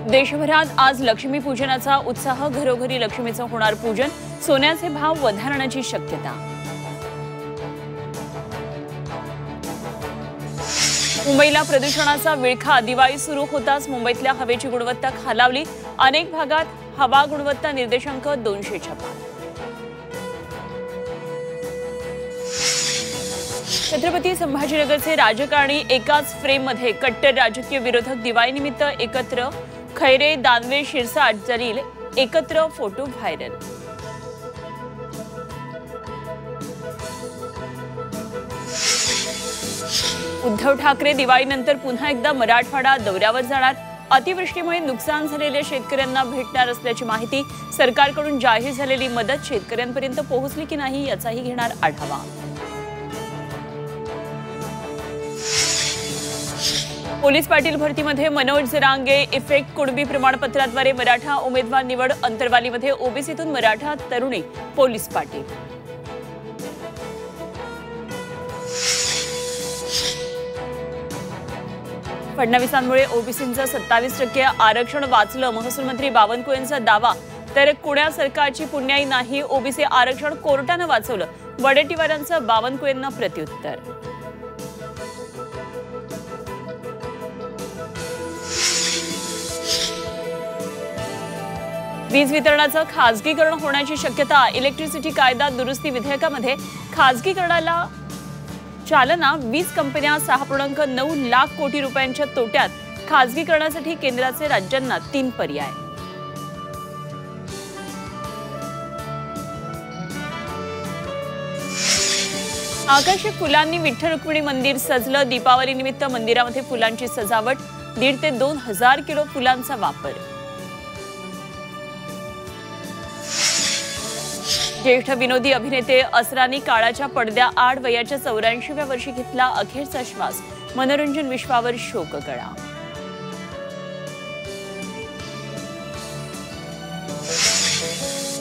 देशभरात आज लक्ष्मीपूजनाचा उत्साह, घरोघरी लक्ष्मीचं होणार पूजन, सोन्याचे भाव वधारण्याची शक्यता। मुंबईला प्रदूषणाचा विळखा, दिवाळी सुरू होताच मुंबईतल्या हवेची गुणवत्ता खालावली, अनेक भागात हवा गुणवत्ता निर्देशांक 200 च्या पार। छत्रपती संभाजीनगरचे राजकारणी एकाच फ्रेममध्ये, कट्टर राजकीय विरोधक दिवाळीनिमित्त एकत्र, खैरे, दानवे, शिरसाट, जलील एकत्र फोटो व्हायरल। उद्धव ठाकरे दिवाळीनंतर पुन्हा एकदा मराठवाडा दौऱ्यावर जाणार, अतिवृष्टीमुळे नुकसान झालेल्या शेतकऱ्यांना भेटणार असल्याची माहिती, सरकारकडून जाहीर झालेली मदत शेतकऱ्यांपर्यंत पोहोचली की नाही याचाही घेणार आढावा। पोलीस पाटील भरतीमध्ये मनोज जरांगे इफेक्ट, कुणबी प्रमाणपत्राद्वारे मराठा उमेदवार निवड, अंतरवालीमध्ये ओबीसीतून मराठा तरुणी पोलीस पाटील। फडणवीसांमुळे ओबीसींचं 27% आरक्षण वाचलं, महसूल मंत्री बावनकुळेंचा दावा, तर कुण्या सरकारची पुण्याई नाही, ओबीसी आरक्षण कोर्टानं वाचवलं, वडेट्टीवारांचं बावनकुळेंना प्रत्युत्तर। वीज वितरणाचं खासगीकरण होण्याची शक्यता, इलेक्ट्रिसिटी कायदा दुरुस्ती विधेयकामध्ये खासगीकरणाला चालना, वीज कंपन्या 6.9 लाख कोटी रुपयांच्या तोट्यात, खासगीकरणासाठी केंद्राचे राज्यांना 3 पर्याय। आकर्षक फुलांनी विठ्ठल रुक्मिणी मंदिर सजलं, दीपावलीनिमित्त मंदिरामध्ये फुलांची सजावट, 1,500 ते 2,000 किलो फुलांचा वापर। ज्येष्ठ विनोदी अभिनेते असरानी काळाच्या पडद्याआड वयाच्या 84व्या वर्षी घेतला अखेरचा श्वास, मनोरंजन विश्वावर शोककळा।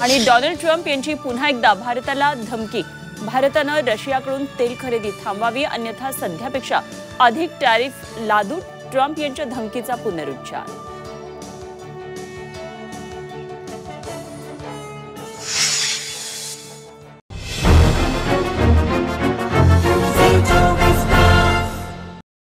आणि डोनाल्ड ट्रम्प यांची पुन्हा एकदा भारताला धमकी, भारतानं रशियाकडून तेल खरेदी थांबवावी, अन्यथा सध्यापेक्षा अधिक टॅरिफ लादू, ट्रम्प यांच्या धमकीचा पुनरुच्चार।